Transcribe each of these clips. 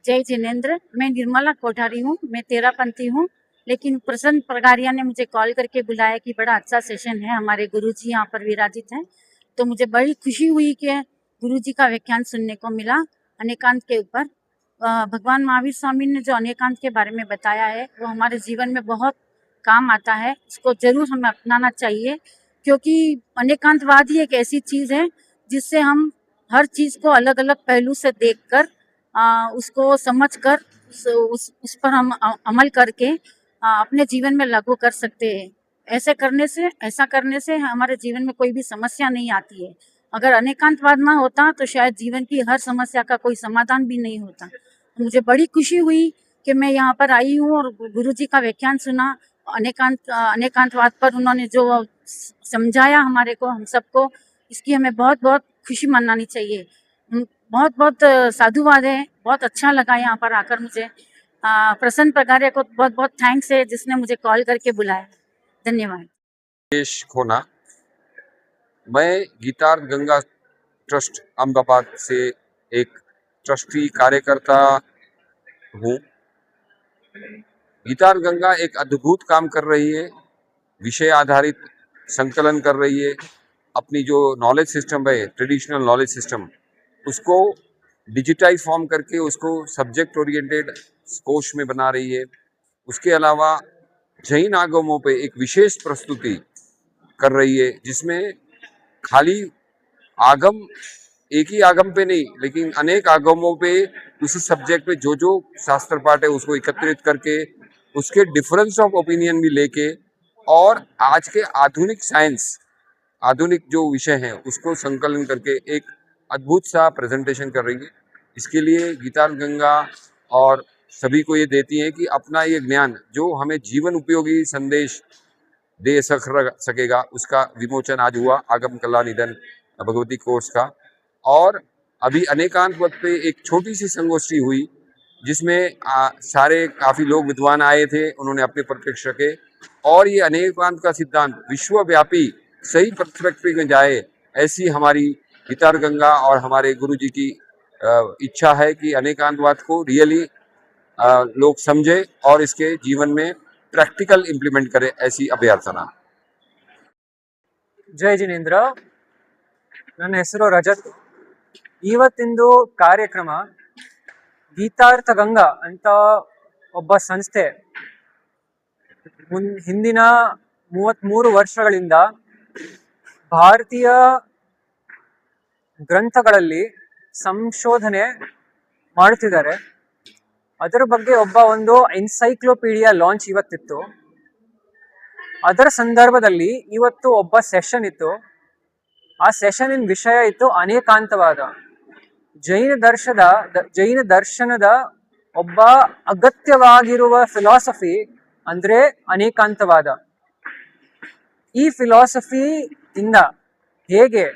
जय जिनेन्द्र। मैं निर्मला कोठारी हूँ, मैं तेरापंथी हूँ, लेकिन प्रसन्न प्रगारिया ने मुझे कॉल करके बुलाया कि बड़ा अच्छा सेशन है, हमारे गुरुजी यहाँ पर विराजित हैं। तो मुझे बड़ी खुशी हुई कि गुरुजी का व्याख्यान सुनने को मिला अनेकांत के ऊपर। भगवान महावीर स्वामी ने जो अनेकांत के बारे में बताया है वो हमारे जीवन में बहुत काम आता है, इसको जरूर हमें अपनाना चाहिए, क्योंकि अनेकांतवाद ही एक ऐसी चीज़ है जिससे हम हर चीज़ को अलग अलग पहलू से देखकर उसको समझकर उस पर हम अमल करके अपने जीवन में लागू कर सकते हैं। ऐसा करने से हमारे जीवन में कोई भी समस्या नहीं आती है। अगर अनेकांतवाद ना होता तो शायद जीवन की हर समस्या का कोई समाधान भी नहीं होता। मुझे बड़ी खुशी हुई कि मैं यहाँ पर आई हूँ और गुरुजी का व्याख्यान सुना। अनेकांतवाद पर उन्होंने जो समझाया हमारे को, हम सबको, इसकी हमें बहुत बहुत खुशी मनानी चाहिए। बहुत बहुत साधुवाद है, बहुत अच्छा लगा यहाँ पर आकर मुझे। प्रसन्न प्रगारिया को बहुत बहुत थैंक्स है जिसने मुझे कॉल करके बुलाया। धन्यवाद। देश खोना। मैं गीतार्थ गंगा ट्रस्ट अहमदाबाद से एक ट्रस्टी कार्यकर्ता हूँ। गीतार्थ गंगा एक अद्भुत काम कर रही है, विषय आधारित संकलन कर रही है। अपनी जो नॉलेज सिस्टम है, ट्रेडिशनल नॉलेज सिस्टम, उसको डिजिटाइज फॉर्म करके उसको सब्जेक्ट ओरिएंटेड कोर्स में बना रही है। उसके अलावा जैन आगमों पे एक विशेष प्रस्तुति कर रही है, जिसमें खाली आगम, एक ही आगम पे नहीं, लेकिन अनेक आगमों पे उसी सब्जेक्ट पे जो जो शास्त्र पाठ है उसको एकत्रित करके उसके डिफरेंस ऑफ ओपिनियन भी लेके और आज के आधुनिक साइंस, आधुनिक जो विषय है उसको संकलन करके एक अद्भुत सा प्रेजेंटेशन कर रही है। इसके लिए गीतार्थ गंगा और सभी को ये देती है कि अपना ये ज्ञान जो हमें जीवन उपयोगी संदेश दे सकेगा, उसका विमोचन आज हुआ आगम कला निधन भगवती कोर्स का। और अभी अनेकांत पे एक छोटी सी संगोष्ठी हुई जिसमें सारे काफी लोग विद्वान आए थे, उन्होंने अपने प्रत्यक्ष रखे और ये अनेकांत का सिद्धांत विश्वव्यापी सही पर्सपेक्टिव में जाए, ऐसी हमारी गीतार्थ गंगा और हमारे गुरुजी की इच्छा है कि अनेकांतवाद को रियली लोग समझे और इसके जीवन में प्रैक्टिकल इंप्लीमेंट करे, ऐसी अभ्यर्थना। जय जिनेन्द्र। ನನ್ನ ಹೆಸರು ರಜತ್. ಇವತ್ತಿಂದು ಕಾರ್ಯಕ್ರಮ ಗೀತಾರ್ಥ ಗಂಗಾ ಅಂತ ಒಬ್ಬ ಸಂಸ್ಥೆ ಹಿಂದಿನ 33 ವರ್ಷಗಳಿಂದ ಭಾರತೀಯ ಗ್ರಂಥಗಳಲ್ಲಿ ಸಂಶೋಧನೆ ಮಾಡುತ್ತಿದ್ದಾರೆ. ಅದರ ಬಗ್ಗೆ ಒಂದು ಎನ್ಸೈಕ್ಲೋಪೀಡಿಯಾ ಲಾಂಚ್ ಇವತ್ತಿತ್ತು. ಅದರ ಸಂದರ್ಭದಲ್ಲಿ ಇವತ್ತು ಒಬ್ಬ ಸೆಷನ್ ಇತ್ತು. ಆ ಸೆಷನಿನ ವಿಷಯ ಇತ್ತು ಅನೇಕಾಂತವಾದ. ಜೈನ ದರ್ಶನದ ಒಬ್ಬ ಅಗತ್ಯವಾಗಿರುವ ಫಿಲಾಸಫಿ ಅಂದ್ರೆ ಅನೇಕಾಂತವಾದ. ಈ ಫಿಲಾಸಫಿ ಇಂದ ಹೇಗೆ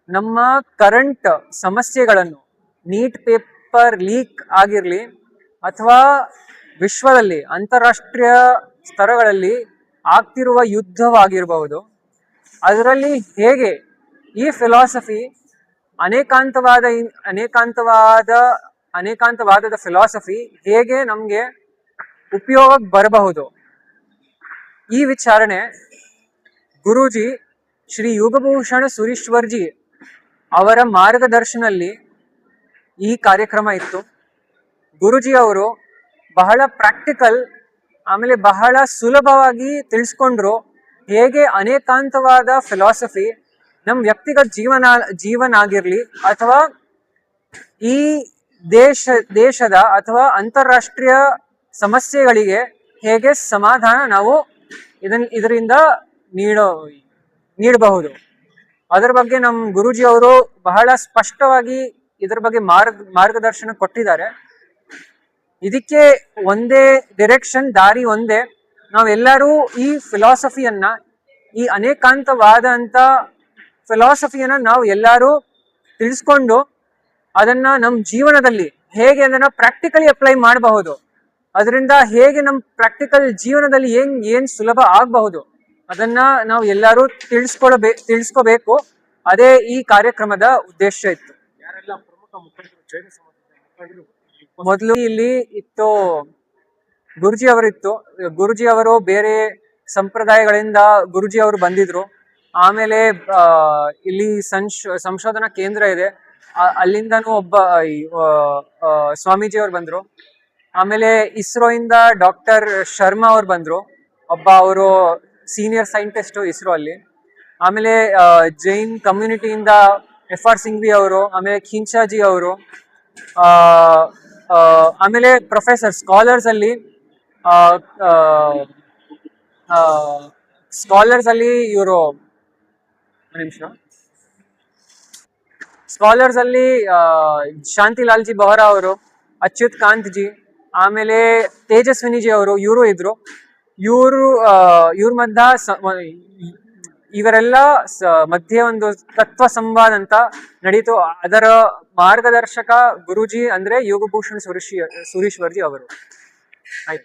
ನಮ್ಮ ಕರೆಂಟ್ ಸಮಸ್ಯೆಗಳನ್ನು, ನೀಟ್ ಪೇಪರ್ ಲೀಕ್ ಆಗಿರಲಿ ಅಥವಾ ವಿಶ್ವದಲ್ಲಿ ಅಂತಾರಾಷ್ಟ್ರೀಯ ಸ್ತರಗಳಲ್ಲಿ ಆಗ್ತಿರುವ ಯುದ್ಧವಾಗಿರಬಹುದು, ಅದರಲ್ಲಿ ಹೇಗೆ ಈ ಫಿಲಾಸಫಿ ಅನೇಕಾಂತವಾದದ ಫಿಲಾಸಫಿ ಹೇಗೆ ನಮಗೆ ಉಪಯೋಗಕ್ಕೆ ಬರಬಹುದು, ಈ ವಿಚಾರಣೆ ಗುರೂಜಿ ಶ್ರೀ ಯುಗಭೂಷಣ ಸುರೀಶ್ವರ್ಜಿ ಅವರ ಮಾರ್ಗದರ್ಶನಲ್ಲಿ ಈ ಕಾರ್ಯಕ್ರಮ ಇತ್ತು. ಗುರೂಜಿ ಅವರು ಬಹಳ ಪ್ರಾಕ್ಟಿಕಲ್, ಆಮೇಲೆ ಬಹಳ ಸುಲಭವಾಗಿ ತಿಳಿಸ್ಕೊಂಡ್ರು ಹೇಗೆ ಅನೇಕಾಂತವಾದ ಫಿಲಾಸಫಿ ನಮ್ಮ ವ್ಯಕ್ತಿಗತ ಜೀವನ ಆಗಿರಲಿ ಅಥವಾ ಈ ದೇಶದ ಅಥವಾ ಅಂತಾರಾಷ್ಟ್ರೀಯ ಸಮಸ್ಯೆಗಳಿಗೆ ಹೇಗೆ ಸಮಾಧಾನ ನಾವು ಇದರಿಂದ ನೀಡಬಹುದು, ಅದರ ಬಗ್ಗೆ ನಮ್ಮ ಗುರೂಜಿ ಅವರು ಬಹಳ ಸ್ಪಷ್ಟವಾಗಿ ಇದರ ಬಗ್ಗೆ ಮಾರ್ಗದರ್ಶನ ಕೊಟ್ಟಿದ್ದಾರೆ. ಇದಕ್ಕೆ ಒಂದೇ ಡೈರೆಕ್ಷನ್, ದಾರಿ ಒಂದೇ. ನಾವೆಲ್ಲರೂ ಈ ಫಿಲಾಸಫಿಯನ್ನ, ಈ ಅನೇಕಾಂತವಾದ ಅಂತ ಫಿಲಾಸಫಿಯನ್ನ ನಾವು ಎಲ್ಲರೂ ತಿಳಿಸ್ಕೊಂಡು ಅದನ್ನ ನಮ್ಮ ಜೀವನದಲ್ಲಿ ಹೇಗೆ ಅದನ್ನ ಪ್ರಾಕ್ಟಿಕಲಿ ಅಪ್ಲೈ ಮಾಡಬಹುದು, ಅದರಿಂದ ಹೇಗೆ ನಮ್ಮ ಪ್ರಾಕ್ಟಿಕಲ್ ಜೀವನದಲ್ಲಿ ಏನ್ ಸುಲಭ ಆಗಬಹುದು ಅದನ್ನ ನಾವು ಎಲ್ಲರೂ ತಿಳಿಸ್ಕೋಬೇಕು. ಅದೇ ಈ ಕಾರ್ಯಕ್ರಮದ ಉದ್ದೇಶ ಇತ್ತು. ಮೊದಲು ಇಲ್ಲಿ ಇತ್ತು ಗುರುಜಿ ಅವರಿತ್ತು. ಗುರುಜಿ ಅವರು ಬೇರೆ ಸಂಪ್ರದಾಯಗಳಿಂದ ಗುರುಜಿ ಅವರು ಬಂದಿದ್ರು. ಆಮೇಲೆ ಇಲ್ಲಿ ಸಂಶೋಧನಾ ಕೇಂದ್ರ ಇದೆ, ಅಲ್ಲಿಂದನೂ ಒಬ್ಬ ಸ್ವಾಮೀಜಿ ಅವ್ರು ಬಂದ್ರು. ಆಮೇಲೆ ಇಸ್ರೋ ಇಂದ ಡಾಕ್ಟರ್ ಶರ್ಮಾ ಅವ್ರು ಬಂದ್ರು, ಒಬ್ಬ ಅವರು ಸೀನಿಯರ್ ಸೈಂಟಿಸ್ಟ್ ಇಸ್ರೋ ಅಲ್ಲಿ. ಆಮೇಲೆ ಜೈನ್ ಕಮ್ಯುನಿಟಿಯಿಂದ FR ಸಿಂಘ್ವಿ ಅವರು, ಆಮೇಲೆ ಖಿಂಚಾಜಿ ಅವರು, ಆಮೇಲೆ ಪ್ರೊಫೆಸರ್ ಸ್ಕಾಲರ್ಸ್ ಅಲ್ಲಿ ಇವರು ಸ್ಕಾಲರ್ಸ್ ಅಲ್ಲಿ ಶಾಂತಿಲಾಲ್ ಜಿ ಬೋಹ್ರಾ ಅವರು, ಅಚ್ಯುತ್ ಕಾಂತ್ ಜಿ, ಆಮೇಲೆ ತೇಜಸ್ವಿನಿ ಜಿ ಅವರು, ಇವರು ಇದ್ರು. ಇವ್ರ ಇವರೆಲ್ಲ ಮಧ್ಯೆ ಒಂದು ತತ್ವ ಸಂವಾದ ಅಂತ ನಡೀತು. ಅದರ ಮಾರ್ಗದರ್ಶಕ ಗುರುಜಿ ಅಂದ್ರೆ ಯೋಗಭೂಷಣ್ ಸುರೀಶ್ವರ್ ಜಿ ಅವರು. ಆಯ್ತು.